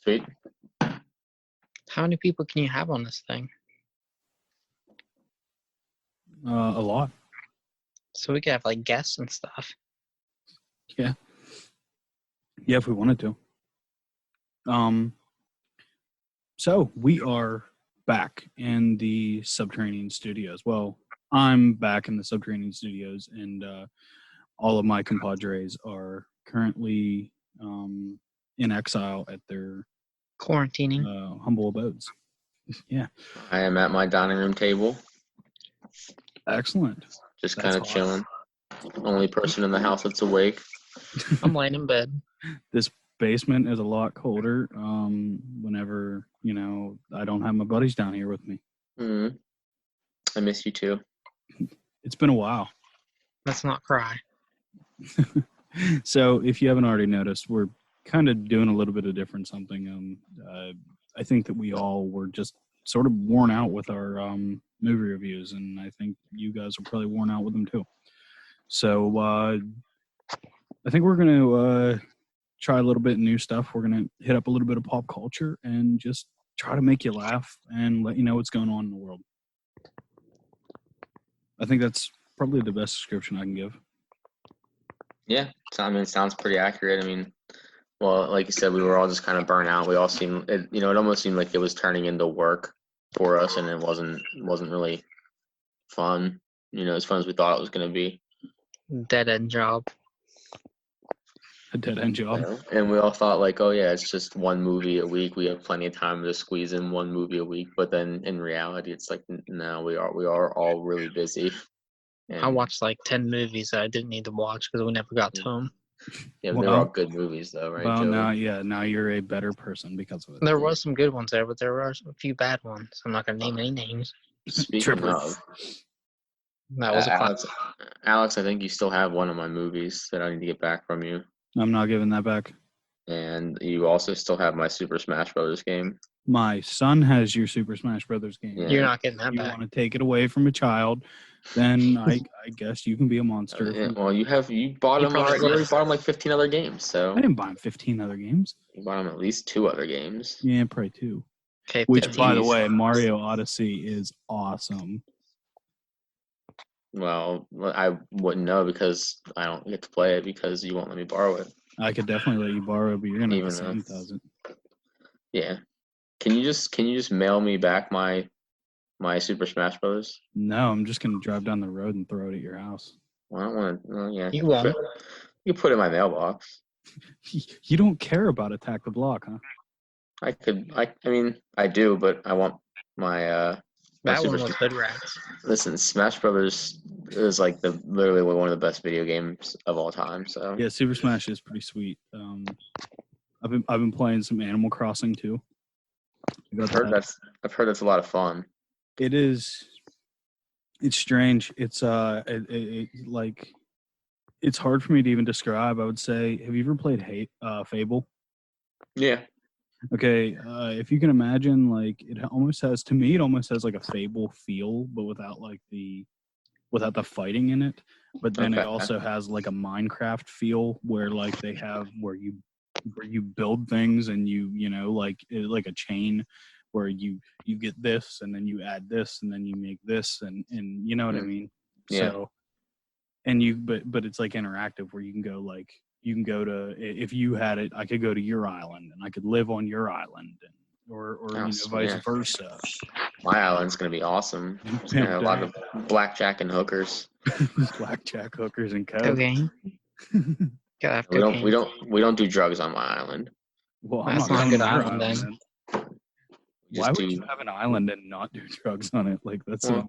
Sweet. How many people can you have on this thing? A lot. So we could have like guests and stuff. Yeah. Yeah, if we wanted to. So we are back in the Subterranean Studios. Well, I'm back in the Subterranean Studios, and all of my compadres are currently in exile at their Quarantining. humble abodes. Yeah. I am at my dining room table, Excellent. just That's kind of awesome. chilling. Only person in the house that's awake. I'm laying in bed. This basement is a lot colder whenever, I don't have my buddies down here with me. Mm-hmm. I miss you too. It's been a while. Let's not cry. So if you haven't already noticed, we're kind of doing a little bit of different something. I think that we all were just sort of worn out with our movie reviews, and I think you guys are probably worn out with them too. So I think we're going to try a little bit of new stuff. We're going to hit up a little bit of pop culture and just try to make you laugh and let you know what's going on in the world. I think that's probably the best description I can give. Yeah, it sounds pretty accurate. Well, like you said, we were all just kind of burnt out. We all seemed, it almost seemed like it was turning into work for us, and it wasn't really fun. As fun as we thought it was going to be. Dead end job. A dead end job. And we all thought like, oh yeah, it's just one movie a week. We have plenty of time to squeeze in one movie a week. But then in reality, it's like, no, we are all really busy. I watched like 10 movies that I didn't need to watch because we never got to them. Yeah, but they were all good movies though, right? Well, Joey? now you're a better person because of it. There was some good ones there, but there were a few bad ones. I'm not going to name any names. Speaking of, That was a classic. Alex, I think you still have one of my movies that I need to get back from you. I'm not giving that back. And you also still have my Super Smash Brothers game. My son has your Super Smash Brothers game. Yeah. You're not getting that back. You want to take it away from a child, then I guess you can be a monster. Yeah, well, you bought him already. You already bought him like 15 other games. So I didn't buy him 15 other games. You bought him at least 2 other games. Yeah, probably 2. Okay, which, by the way, Mario Odyssey is awesome. Well, I wouldn't know because I don't get to play it because you won't let me borrow it. I could definitely let you borrow it, but you're gonna have to send $1,000. Yeah. Can you just mail me back my Super Smash Brothers? No, I'm just gonna drive down the road and throw it at your house. Well, I don't want to. Well, yeah. You won't. You put it in my mailbox. You don't care about Attack the Block, huh? I do, but I want my that one was good rats. Listen, Smash Brothers is like literally one of the best video games of all time. So yeah, Super Smash is pretty sweet. I've been playing some Animal Crossing too. I've heard that's a lot of fun. It is. It's strange. It's it's hard for me to even describe. I would say, have you ever played Fable? Yeah. Okay, if you can imagine, like it almost has like a Fable feel, but without the fighting in it. But then it also has like a Minecraft feel where like they have where you build things and like a chain where you get this and then you add this and then you make this and you know what I mean. Yeah. So but it's like interactive where you can go to, if you had it, I could go to your island and I could live on your island or vice versa. My island's going to be awesome. It's going to have a lot of blackjack and hookers. Blackjack, hookers, and coke. Cocaine. We don't do drugs on my island. Well, that's not a good island then. Why would you have an island and not do drugs on it? Like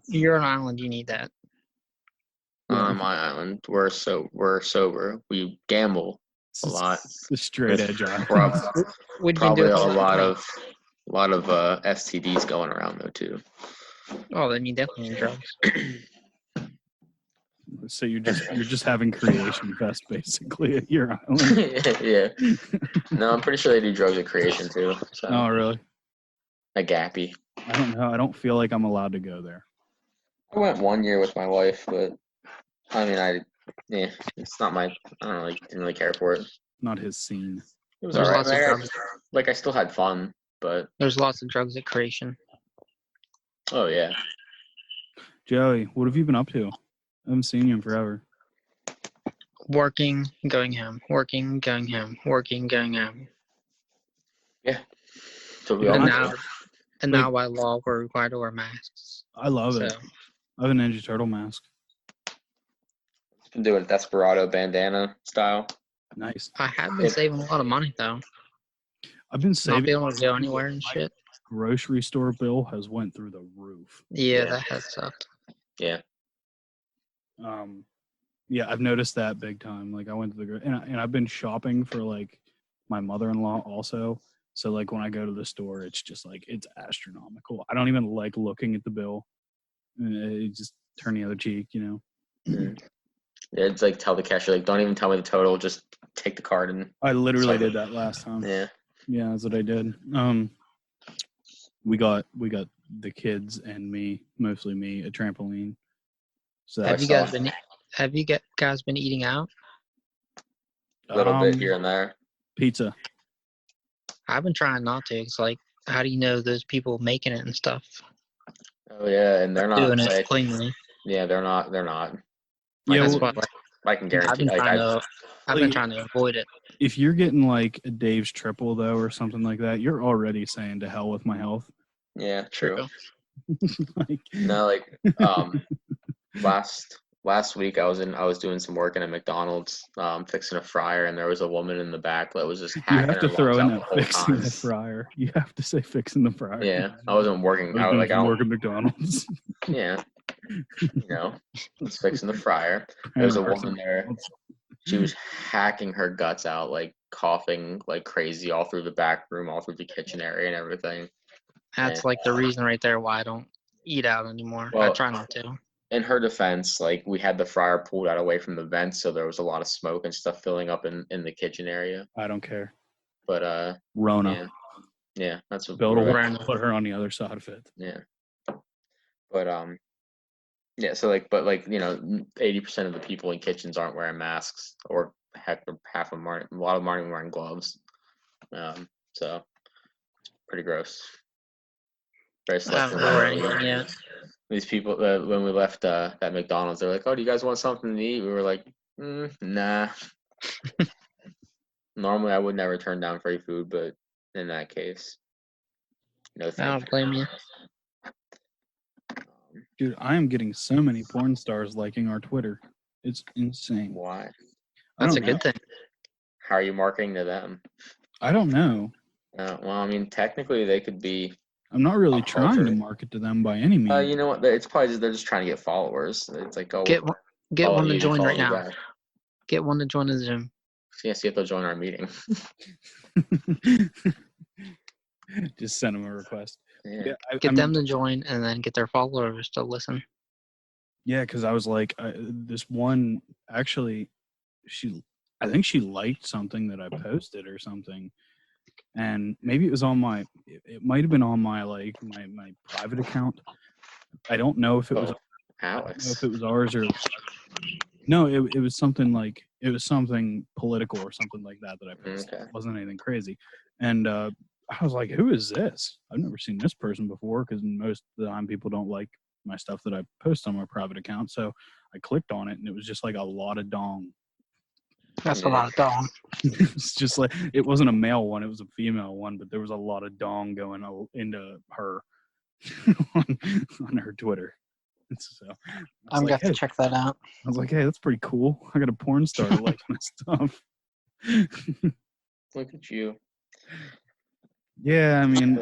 you're an island, you need that. On my island, we're sober. We gamble a lot. The straight edge island. Probably a lot of STDs going around though too. Oh, then you definitely need drugs. So you're just having creation fest basically at your island. Yeah. No, I'm pretty sure they do drugs at creation too. So. Oh, really? A gappy. I don't know. I don't feel like I'm allowed to go there. I went 1 year with my wife, but it's not my. I didn't really care for it. Not his scene. It was There's alright. lots of drugs. Like I still had fun, but There's lots of drugs at creation. oh yeah. Joey, what have you been up to? I haven't seen you in forever. Working, going home. Working, going home. Working, going home. So we Yeah, all And I- now, and now by law, we're required to wear masks. I love it. So I have a Ninja Turtle mask. been doing Desperado bandana style. Nice. I have been saving a lot of money though. I've been Not saving. being able to go anywhere and shit. Grocery store bill has went through the roof. Yeah, Yeah. that has sucked. Yeah. Yeah, I've noticed that big time. Like I went to the and I've been shopping for like my mother-in-law also. So like when I go to the store, it's just like it's astronomical. I don't even like looking at the bill. It just turn the other cheek, you know. Mm. Yeah, it's like tell the cashier like don't even tell me the total, just take the card and I literally Sorry. did that last time. yeah. Yeah, that's what I did. We got the kids and me, mostly me, a trampoline. So I Have you saw. guys been eating out? A little bit here and there. Pizza. I've been trying not to. It's like, how do you know those people making it and stuff? Oh yeah, and they're not Doing it like cleanly. yeah, they're not. Like, Yeah, That's well, why like, I can I've guarantee. been Like, trying to. I've been trying to avoid it. if you're getting like a Dave's triple though or something like that, you're already saying to hell with my health. yeah, true. Like, No, like last week I was doing some work in a McDonald's, fixing a fryer, and there was a woman in the back that was just you hacking have to her throw lungs in out that the whole fixing time. the fryer. You have to say fixing the fryer. Yeah, I wasn't working. I was doing I some work don't. at McDonald's. Yeah, was fixing the fryer. There was a woman there. She was hacking her guts out, like coughing like crazy all through the back room, all through the kitchen area and everything. That's like the reason right there why I don't eat out anymore. I Well, try not to. In her defense, like we had the fryer pulled out away from the vents, so there was a lot of smoke and stuff filling up in the kitchen area. I don't care. But Rona. yeah, that's what. Bill will Rona. put her on the other side of it. Yeah, but yeah. So like, but like 80% of the people in kitchens aren't wearing masks, or heck, half of them aren't. A lot of them aren't even wearing gloves. So it's pretty gross. Very I selective. haven't been wearing them yet. These people, when we left that McDonald's, they're like, "Oh, do you guys want something to eat?" We were like, "Nah." Normally, I would never turn down free food, but in that case, no I thank don't blame you. Dude, I am getting so many porn stars liking our Twitter. It's insane. Why? I That's a don't know. good thing. How are you marketing to them? I don't know. Well, I mean, technically, they could be. I'm not really Pop trying culture. to market to them by any means. You know what? It's probably just they're just trying to get followers. It's like, oh, Get follow one to you, join follow right you now. back. Get one to join the Zoom. Yeah, see if they'll join our meeting. Just send them a request. Yeah. Get them to join and then get their followers to listen. Yeah, because I was like, this one actually, I think she liked something that I posted or something, and maybe it was on my, it might have been on my like my private account. I don't know if it was, I don't know Alex. if it was ours or no, it was something like it was something political or something like that I posted. Okay. It wasn't anything crazy, and I was like, who is this? I've never seen this person before because most of the time people don't like my stuff that I post on my private account. So I clicked on it and it was just like a lot of dong. That's a lot of dong. It's just like it wasn't a male one, it was a female one, but there was a lot of dong going into her on her Twitter. So I'm gonna have to check that out. I was like, hey, that's pretty cool. I got a porn star like my stuff. Look at you. Yeah, I mean,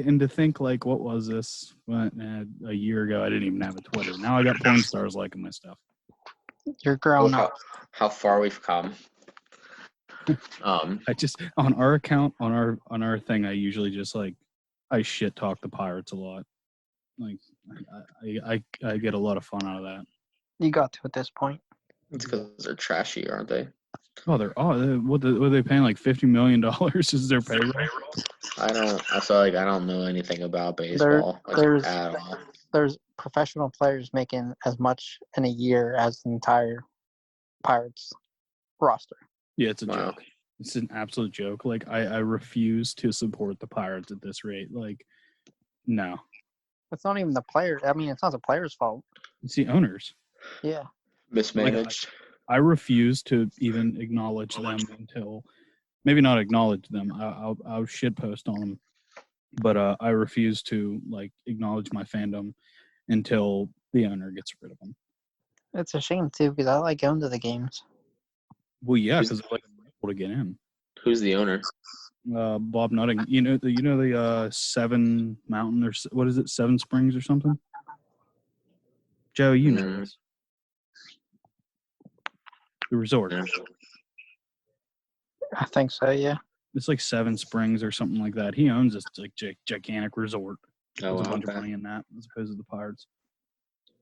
and to think like, what was this? What, a year ago, I didn't even have a Twitter. Now I got porn stars liking my stuff. You're growing Look up. how far we've come. I just on our account on our thing, I usually just like I shit talk the pirates a lot. Like I get a lot of fun out of that. You got to at this point. It's because they're trashy, aren't they? Oh, what are they paying like $50 million is their payroll? I don't know anything about baseball at all. There's professional players making as much in a year as the entire Pirates roster. Yeah, it's a Wow. joke. It's an absolute joke. Like, I refuse to support the Pirates at this rate. Like, no. It's not even the player. I mean, it's not the player's fault. It's the owners. Yeah. Mismanaged. I refuse to even acknowledge them until, maybe not acknowledge them. I'll shitpost on them, but I refuse to like acknowledge my fandom until the owner gets rid of them. It's a shame too because I like going to the games. Well, yeah, because they're like able to get in. Who's the owner? Bob Nutting. You know the Seven Mountain or what is it? Seven Springs or something. Joe, you know this. The resort. Yeah. I think so. Yeah. It's like Seven Springs or something like that. He owns this like gigantic resort. Oh, There's a wow, bunch of okay. money in that as opposed to the Pirates.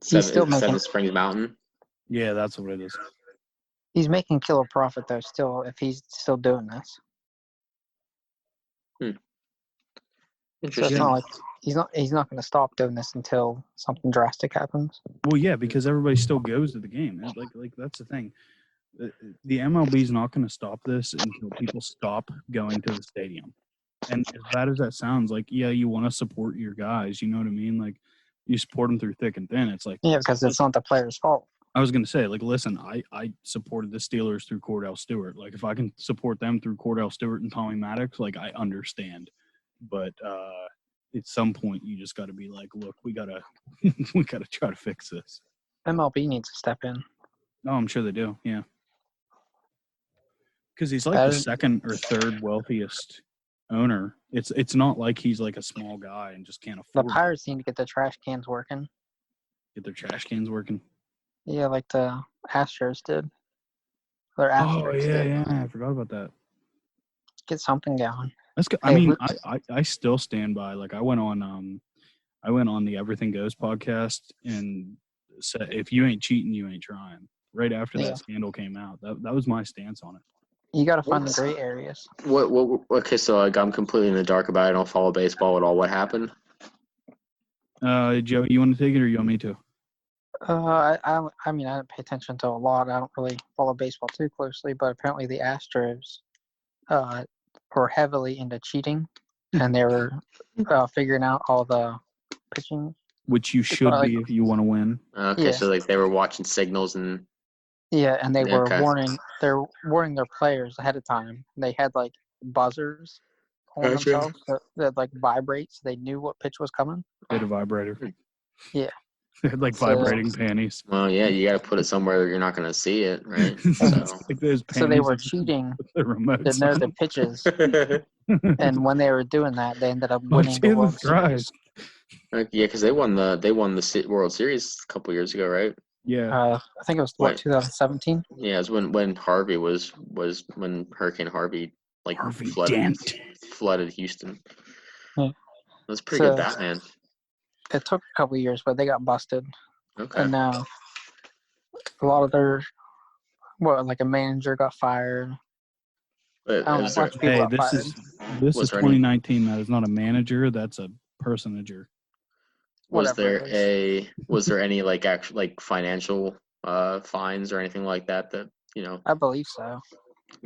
still making- Seven Springs Mountain. Yeah, that's what it is. He's making killer profit though. Still, if he's still doing this, so it's Interesting. not like he's not going to stop doing this until something drastic happens. Well, yeah, because everybody still goes to the game. Like that's the thing. The MLB is not going to stop this until people stop going to the stadium. And as bad as that sounds, like, yeah, you want to support your guys. You know what I mean? Like, you support them through thick and thin. It's like, Yeah, because it's not the player's fault. I was going to say, like, listen, I supported the Steelers through Cordell Stewart. Like, if I can support them through Cordell Stewart and Tommy Maddox, like, I understand. But at some point, you just got to be like, look, we gotta try to fix this. MLB needs to step in. Oh, I'm sure they do. Yeah. Because he's like the second or third wealthiest owner. It's not like he's like a small guy and just can't The afford Pirates need to get the trash cans working. get their trash cans working. Yeah, like the Astros did. Or Oh Astros yeah, did. yeah. I forgot about that. Get something going. That's good. Hey, I mean, I still stand by. Like, I went on the Everything Goes podcast and said, if you ain't cheating, you ain't trying. Right after Yeah. that scandal came out, that was my stance on it. You got to find the gray areas. What? Okay, so like I'm completely in the dark about it. I don't follow baseball at all. What happened? Joe, you want to take it or you want me to? I mean, I don't pay attention to a lot. I don't really follow baseball too closely, but apparently the Astros were heavily into cheating, and they were figuring out all the pitching. Which you should like- be if you want to win. Okay, Yeah. so like they were watching signals and Yeah, and they Yeah, were okay. warning their players ahead of time. They had like buzzers on Gotcha. themselves that like vibrate, so they knew what pitch was coming. They had a vibrator. Yeah. They had like So- vibrating panties. well, yeah, you got to put it somewhere you're not going to see it, right? It's So. like those So they panties were that you cheating put the remotes to know on. the pitches, and when they were doing that, they ended up Oh, winning the World Jesus Series. Christ. Yeah, because they won the World Series a couple years ago, right? Yeah. I think it was Right. 2017. Yeah, it was when Harvey was when Hurricane Harvey like Harvey flooded Dent. flooded Houston. Yeah. That's pretty good, So- Batman. It took a couple of years, but they got busted, Okay. and now a lot of their like a manager got fired. But I don't know, is a there, bunch of people Hey, got this fired. is Was there any- 2019. That is not a manager. That's a personager. was Whatever there it was there any like actual like financial fines or anything like that you know? I believe so.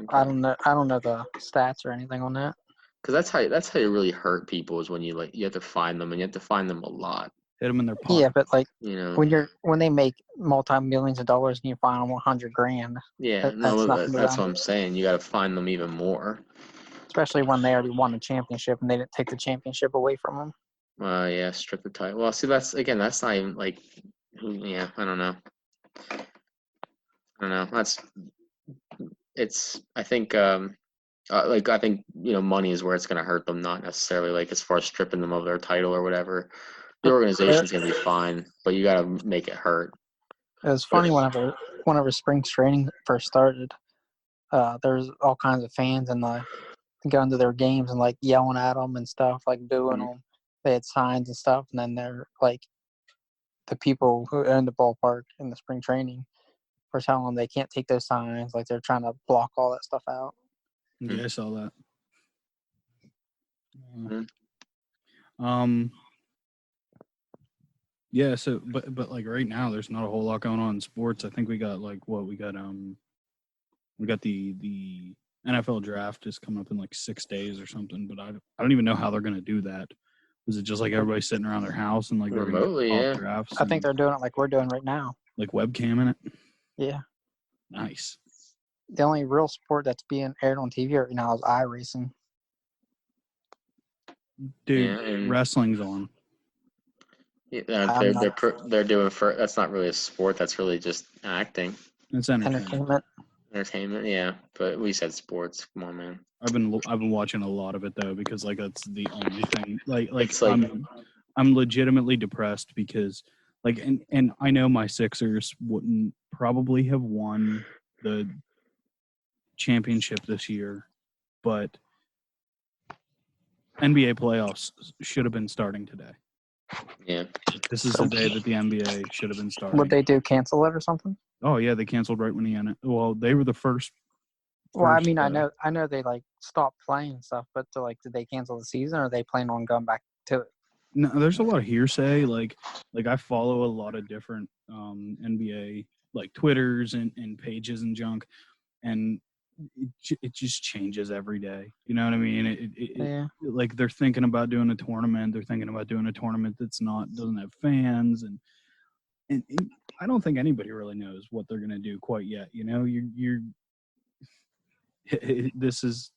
I don't know the stats or anything on that. Because that's how you really hurt people is when you have to find them and you have to find them a lot. Hit them in their pocket. Yeah, but like You know. when they make multi-millions of dollars and you find them $100,000, Yeah, that's no, nothing to that's them. what I'm saying. You got to find them even more. Especially when they already won a championship and they didn't take the championship away from them. Yeah, strip the title. Well, see, that's not even like, yeah, I don't know. I think, I think, money is where it's going to hurt them, not necessarily like as far as stripping them of their title or whatever. The organization's going to be fine, but you got to make it hurt. It was funny whenever spring training first started. There was all kinds of fans and going to their games and like yelling at them and stuff, like booing them. They had signs and stuff, and then they're like the people who own the ballpark in the spring training were telling them they can't take those signs, like they're trying to block all that stuff out. Yeah, I saw that. Mhm. Yeah, so but like right now there's not a whole lot going on in sports. I think we got the NFL draft is coming up in like 6 days or something, but I don't even know how they're going to do that. Is it just like everybody sitting around their house and like they're gonna Remotely, get mock yeah. drafts? I think and, they're doing it like we're doing right now. like webcamming it. Yeah. Nice. The only real sport that's being aired on TV right now is iRacing. Dude, Yeah, and wrestling's on. yeah, I'm not they're doing for that's not really a sport. That's really just acting, It's entertainment. entertainment. entertainment. Yeah, but we said sports. Come on, man. I've been watching a lot of it though because like that's the only thing. Like It's like I'm legitimately depressed because like and I know my Sixers wouldn't probably have won the championship this year, but NBA playoffs should have been starting today. yeah, This is the day that the NBA should have been starting. Would they do cancel it or something? Oh yeah, they canceled right when the end. Well, they were the first. Well, I first, mean, I know they like stopped playing and stuff, but did they cancel the season or are they plan on going back to it? No, there's a lot of hearsay. Like I follow a lot of different NBA like Twitters and pages and junk, and it just changes every day. You know what I mean? Yeah. Like they're thinking about doing a tournament. They're thinking about doing a tournament that's doesn't have fans, and I don't think anybody really knows what they're gonna do quite yet. You know, you're this has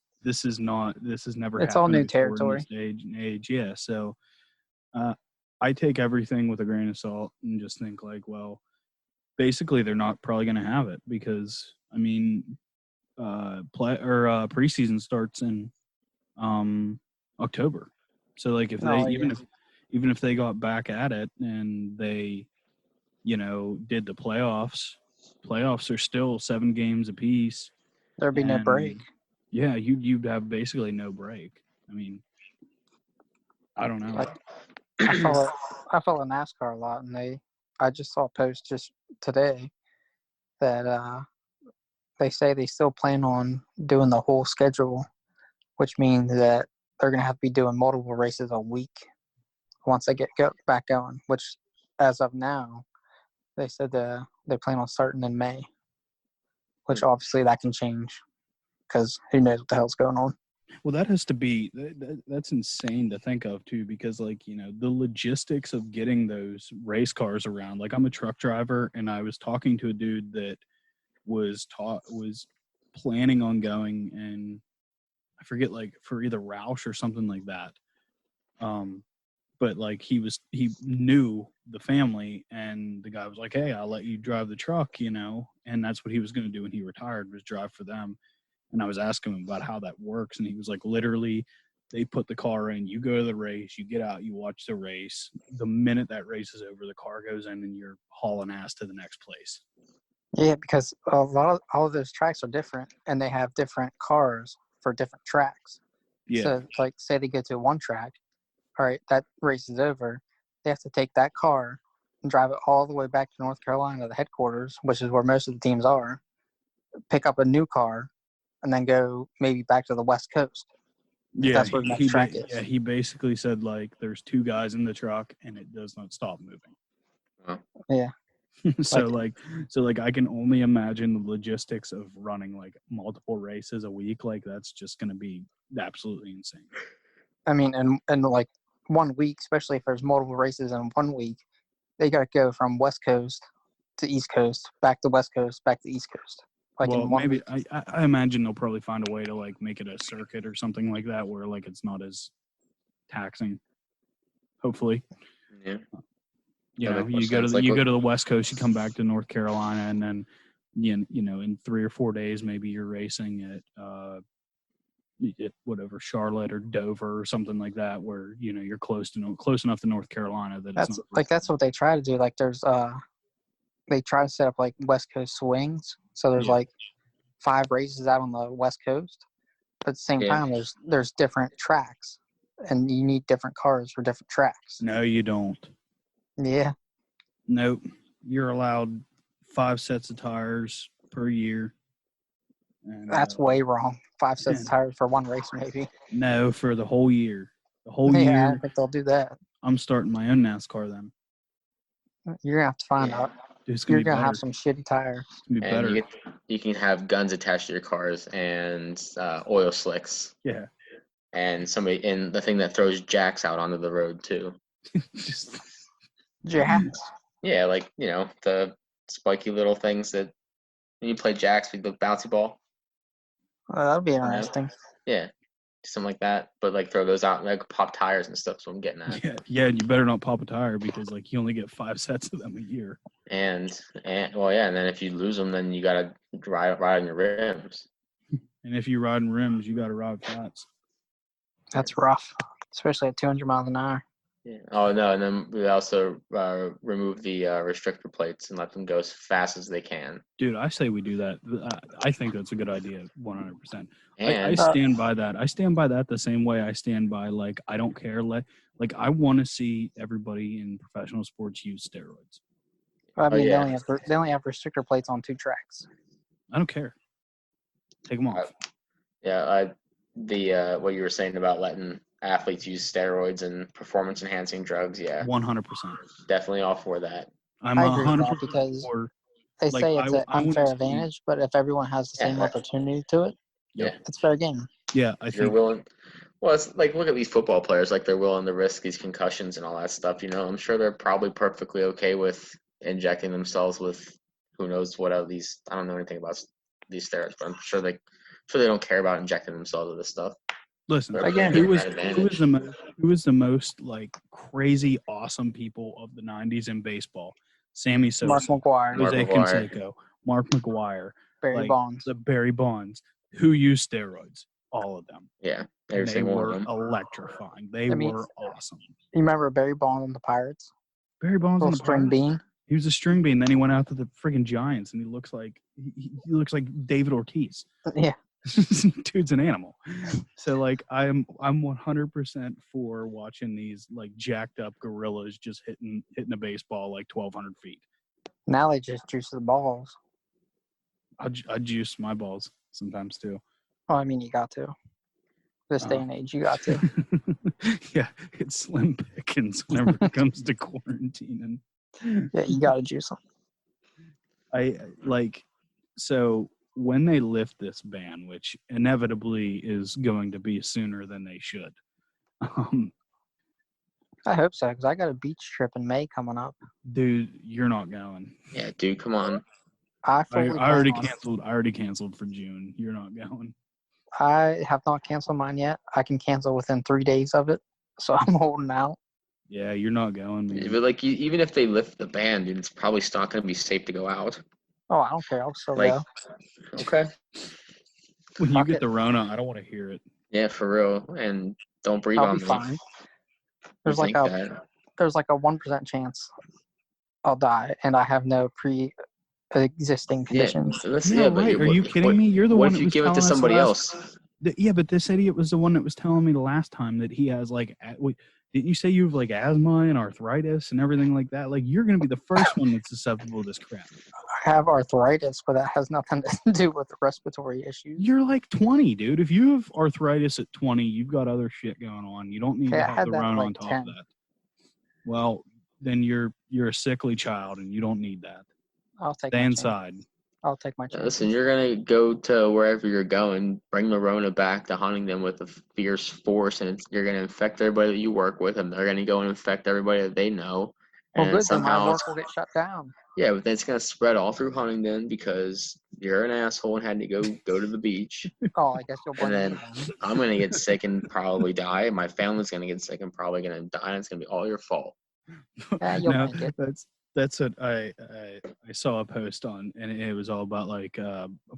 never It's all happened new before territory. in this age. Yeah, so I take everything with a grain of salt and just think like, well, basically they're not probably going to have it because I mean, preseason starts in October, so like if they even if they got back at it and they did the playoffs are still 7 games apiece. There'd be no break. Yeah, you'd have basically no break. I mean, I don't know. I follow NASCAR a lot, and I just saw a post just today that they say they still plan on doing the whole schedule, which means that they're gonna have to be doing multiple races a week once they get back going. Which, as of now, they said they plan on starting in May, which obviously that can change because who knows what the hell's going on. Well, that has to be that's insane to think of too, because like the logistics of getting those race cars around. Like I'm a truck driver, and I was talking to a dude that was planning on going, and I forget like for either Roush or something like that. But like he knew the family, and the guy was like, "Hey, I'll let you drive the truck," and that's what he was going to do when he retired, was drive for them. And I was asking him about how that works, and he was like, literally, they put the car in, you go to the race, you get out, you watch the race. The minute that race is over, the car goes in, and you're hauling ass to the next place. Yeah, because all of those tracks are different, and they have different cars for different tracks. Yeah. So, like, say they go to one track, all right, that race is over. They have to take that car and drive it all the way back to North Carolina, the headquarters, which is where most of the teams are, pick up a new car, and then go maybe back to the West Coast. Yeah, that's where the next track is. Yeah, he basically said, like, there's 2 guys in the truck, and it does not stop moving. Wow. Yeah. So I can only imagine the logistics of running, like, multiple races a week. Like, that's just going to be absolutely insane. I mean, and like 1 week, especially if there's multiple races in 1 week, they got to go from West Coast to East Coast, back to West Coast, back to East Coast. Like well, in 1 maybe week. I imagine they'll probably find a way to like make it a circuit or something like that, where like it's not as taxing. Hopefully, yeah. You go to the West Coast, you come back to North Carolina, and then in 3 or 4 days, maybe you're racing at whatever Charlotte or Dover or something like that, where you're close enough to North Carolina that that's what they try to do. Like there's they try to set up like West Coast swings, so there's like 5 races out on the West Coast, but at the same time there's different tracks, and you need different cars for different tracks. No, you don't. Yeah. Nope. You're allowed 5 sets of tires per year. And, that's way wrong. 5 sets of tires for 1 race, maybe. No, for the whole year. The whole year. year. I don't think they'll do that. I'm starting my own NASCAR then. You're gonna have to find out. Dude, You're gonna have some shitty tires. It's gonna be better. you can have guns attached to your cars and oil slicks Yeah. and the thing that throws jacks out onto the road too. Just Jacks. Yeah, like the spiky little things that when you play jacks with the bouncy ball. Well, that'll be know? interesting. Yeah, something like that. But like throw those out and like pop tires and stuff. So I'm getting at. yeah, and you better not pop a tire because like you only get 5 sets of them a year. And well, yeah, and then if you lose them, then you gotta ride on your rims. And if you ride in rims, you got to ride flats. That's rough, especially at 200 miles an hour. Yeah. Oh no, and then we also remove the restrictor plates and let them go as fast as they can. Dude, I say we do that. I think that's a good idea, 100%. I And stand by that. I stand by that the same way I stand by, like, I don't care. Like I want to see everybody in professional sports use steroids. I mean, yeah. they only have restrictor plates on 2 tracks. I don't care. Take them off. yeah, what you were saying about letting athletes use steroids and performance enhancing drugs, yeah, 100%. definitely all for that. I'm I agree with 100% that because for. They Like, say it's an I wanna unfair see- advantage, but if everyone has the same Yeah. opportunity to it, Yeah, it's fair game. Yeah, I if you're think. willing. Well, it's like look at these football players, like they're willing to risk these concussions and all that stuff. I'm sure they're probably perfectly okay with injecting themselves with who knows what of these. I don't know anything about these steroids, but I'm sure they don't care about injecting themselves with this stuff. Listen, Again, who was the most like crazy awesome people of the 90s in baseball? Sammy Mark Sosa, McGuire, Mark Jose McGuire. Canseco, Mark McGuire, Barry like, Bonds. the Barry Bonds, who used steroids, all of them. Yeah, And every they single one were of them. electrifying. They I mean- were awesome. You remember Barry Bonds on the Pirates? Barry Bonds on Little the string Pirates, bean. he was a string bean. Then he went out to the friggin' Giants, and he looks like he looks like David Ortiz. Yeah. Dude's an animal. So like I'm 100% for watching these like jacked up gorillas just hitting a baseball like 1,200 feet. Now they just juice the balls. I juice my balls sometimes too. Oh, I mean, you got to. This day and age, you got to. Yeah, it's slim pickings whenever it comes to quarantining. Yeah, you got to juice them. I like so when they lift this ban, which inevitably is going to be sooner than they should. I hope so, because I got a beach trip in May coming up. Dude, you're not going. Yeah, dude, come on. I I fully already plan on it. canceled. I already canceled for June. You're not going. I have not canceled mine yet. I can cancel within 3 days of it, so I'm holding out. Yeah, you're not going, man. But like, even if they lift the ban, dude, it's probably still not going to be safe to go out. Oh, I don't care. I'll still Like, go. okay, When you Fuck get it. the Rona, I don't want to hear it. yeah, for real, and don't breathe I'll on be me. fine. There's You like think a that? there's like a 1% chance I'll die, and I have no pre-existing conditions. Yeah, but right. Are you kidding me? You're the what one if that you was give it to telling us somebody last- else? Yeah, but this idiot was the one that was telling me the last time that he has like, wait, didn't you say you have like asthma and arthritis and everything like that? Like you're gonna be the first one that's susceptible to this crap. I have arthritis, but that has nothing to do with respiratory issues. You're like 20, dude. If you have arthritis at 20, you've got other shit going on. You don't need Okay, to I have had the that at, Rona like, on top 10. of that. Well, then you're a sickly child and you don't need that. I'll take Stay my chance. inside. I'll take my chance. Listen, you're gonna go to wherever you're going, bring the Rona back to Huntington with a fierce force, and you're gonna infect everybody that you work with, and they're gonna go and infect everybody that they know. Well, And good. Then my somehow, work will get shut down. yeah, but then it's gonna spread all through Huntington because you're an asshole and had to go to the beach. Oh, I guess you'll blame And me then then. I'm gonna get sick and probably die. My family's gonna get sick and probably gonna die. And it's gonna be all your fault. Yeah, you'll No, make it. that's what I saw a post on, and it was all about like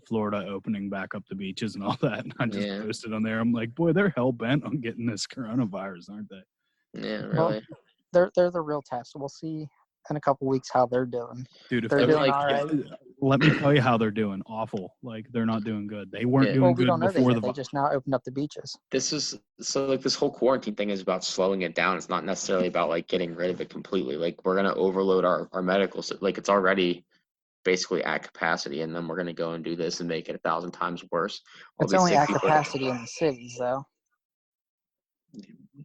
Florida opening back up the beaches and all that. And I just Yeah. posted on there. I'm like, boy, they're hell bent on getting this coronavirus, aren't they? Yeah, Well, really. They're the real test. We'll see in a couple weeks how they're doing. Dude, if They're I mean, doing like, all right. let me tell you how they're doing. Awful. Like they're not doing good. They weren't Yeah. doing Well, we good don't know that before yet. the They just now opened up the beaches. This is so like this whole quarantine thing is about slowing it down. It's not necessarily about like getting rid of it completely. Like we're gonna overload our medical like it's already basically at capacity, and then we're gonna go and do this and make it 1,000 times worse. All It's these only sick at people- capacity in the cities, though.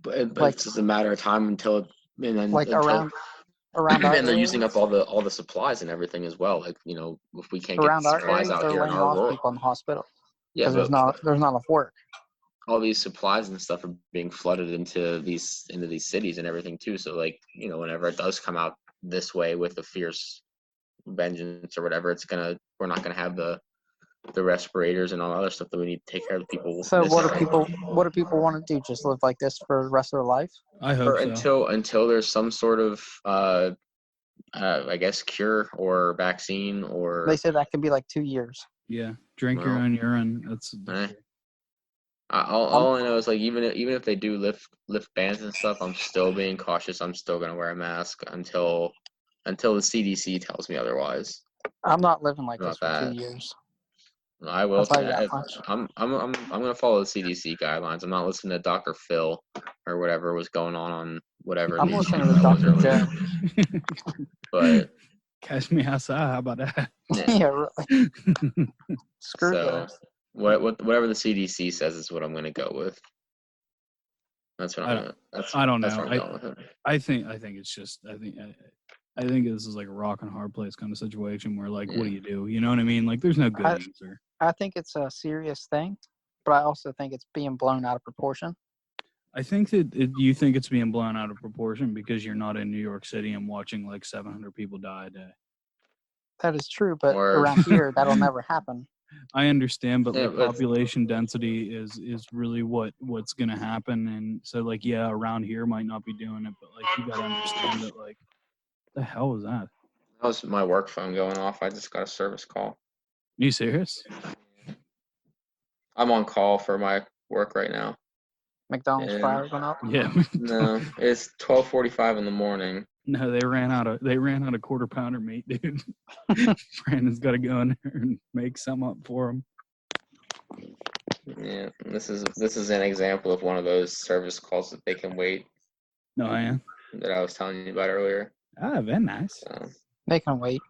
but like- it's just a matter of time until Like until around around our And they're using areas, up all the supplies and everything as well. Like, you know, if we can't get around our supplies areas, out they're here in laying our off rural, people in the hospital yeah, because but there's not enough work. all these supplies and stuff are being flooded into these cities and everything too. So like, you know, whenever it does come out this way with a fierce vengeance or whatever, we're not gonna have the respirators and all the other stuff that we need to take care of the people So this way. what do people want to do? Just live like this for the rest of their life? I hope Or so. until there's some sort of I guess cure or vaccine or They said that could be like 2 years. Yeah, drink your Well, own urine. That's all I know is like even if they do lift bans and stuff, I'm still being cautious. I'm still gonna wear a mask until the CDC tells me otherwise I'm not living like this about for 2 that. years. I will. I'll tell you that much. I'm gonna follow the CDC guidelines. I'm not listening to Dr. Phil or whatever was going on whatever I'm news listening channel to that was Dr. earlier. Joe. But catch me outside. How about that? yeah, Yeah, really. Screw so that. whatever the CDC says is what I'm gonna go with. That's what I I'm don't- gonna. That's I don't that's know. where I'm going with it. I think it's just I think this is like a rock and hard place kind of situation where like what do you do? You know what I mean? Like there's no good answer. I think it's a serious thing, but I also think it's being blown out of proportion. I think that you think it's being blown out of proportion because you're not in New York City and watching like 700 people die a day. That is true, but Or- around here, that'll never happen. I understand, but Yeah, like but- population density is really what's gonna happen, and so like yeah, around here might not be doing it, but like you gotta understand that like the hell was that? That was my work phone going off. I just got a service call. Are you serious? I'm on call for my work right now. McDonald's And- fryer went up. Yeah. No, it's 12:45 in the morning. No, they ran out of quarter pounder meat, dude. Brandon's got to go in there and make some up for him. Yeah, this is an example of one of those service calls that they can wait No, I am. that I was telling you about earlier. Ah, very nice. So, They can wait.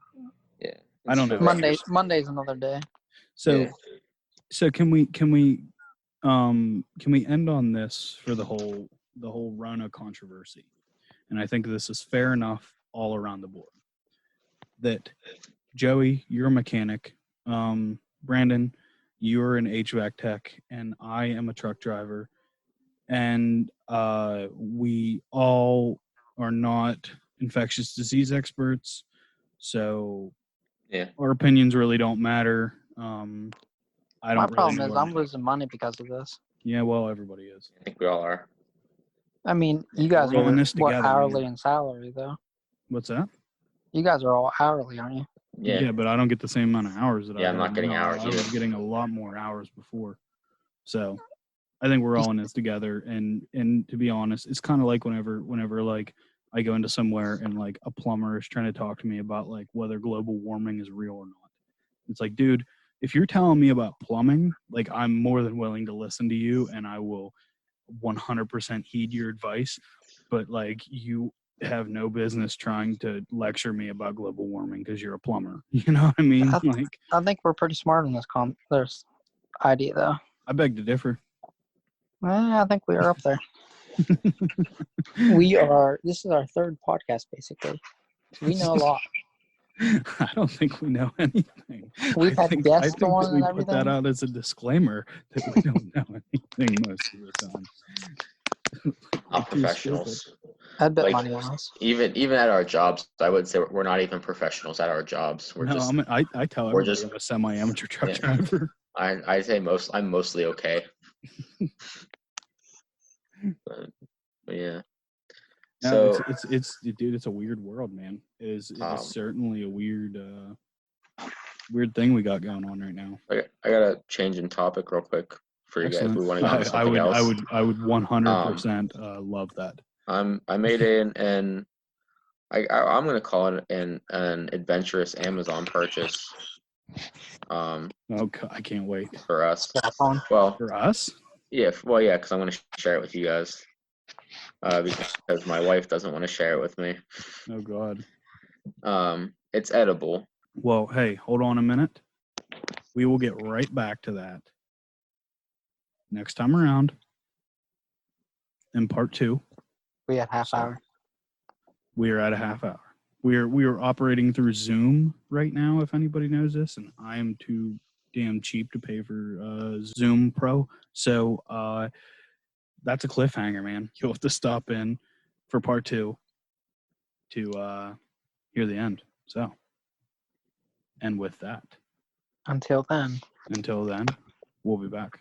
yeah, I don't it's know. for rushers. Monday's another day. So, Yeah. so can we end on this for the whole Rona controversy? And I think this is fair enough all around the board. That Joey, you're a mechanic. Brandon, you're an HVAC tech, and I am a truck driver. And we all are not infectious disease experts, so Yeah. our opinions really don't matter. I My don't. problem really is know I'm losing money because of this. Yeah, well, everybody is. I think we all are. I mean, you guys We're all in are this together, hourly man. and salary though. What's that? You guys are all hourly, aren't you? Yeah. But I don't get the same amount of hours that I. Yeah, I'm not did. getting No, hours I was either. getting a lot more hours before, so I think we're all in this together. And to be honest, it's kind of like whenever like I go into somewhere and like a plumber is trying to talk to me about like whether global warming is real or not. It's like, dude, if you're telling me about plumbing, like I'm more than willing to listen to you, and I will 100% heed your advice. But like you have no business trying to lecture me about global warming because you're a plumber. You know what I mean? Like I think we're pretty smart on this idea though. I beg to differ. I think we are up there. We are. This is our third podcast, basically. We know a lot. I don't think we know anything. We've I had think, guests I think on that we and put that everything. out as a disclaimer that we don't know anything most of the time. Not Too professionals. I'd bet Like, money on us. Even at our jobs, I would say we're not even professionals at our jobs. We're No, just. I tell we're everybody just- I'm a semi-amateur truck Yeah. driver. I say I'm mostly okay. but yeah. No, So it's dude, it's a weird world, man. It is certainly a weird thing we got going on right now. I gotta change in topic real quick for you guys. Excellent. We want to go on to something else. I would 100% love that. I made I'm gonna call it an adventurous Amazon purchase. Oh God, I can't wait. For us. Phone. Well, For us? yeah, because I'm gonna share it with you guys. Because my wife doesn't want to share it with me. Oh God. It's edible. Well, hey, hold on a minute. We will get right back to that next time around in part 2. We had half hour. We are at a half hour. We are operating through Zoom right now, if anybody knows this, and I am too damn cheap to pay for Zoom Pro. So that's a cliffhanger, man. You'll have to stop in for part 2 to hear the end. So, and with that, Until then. until then, we'll be back.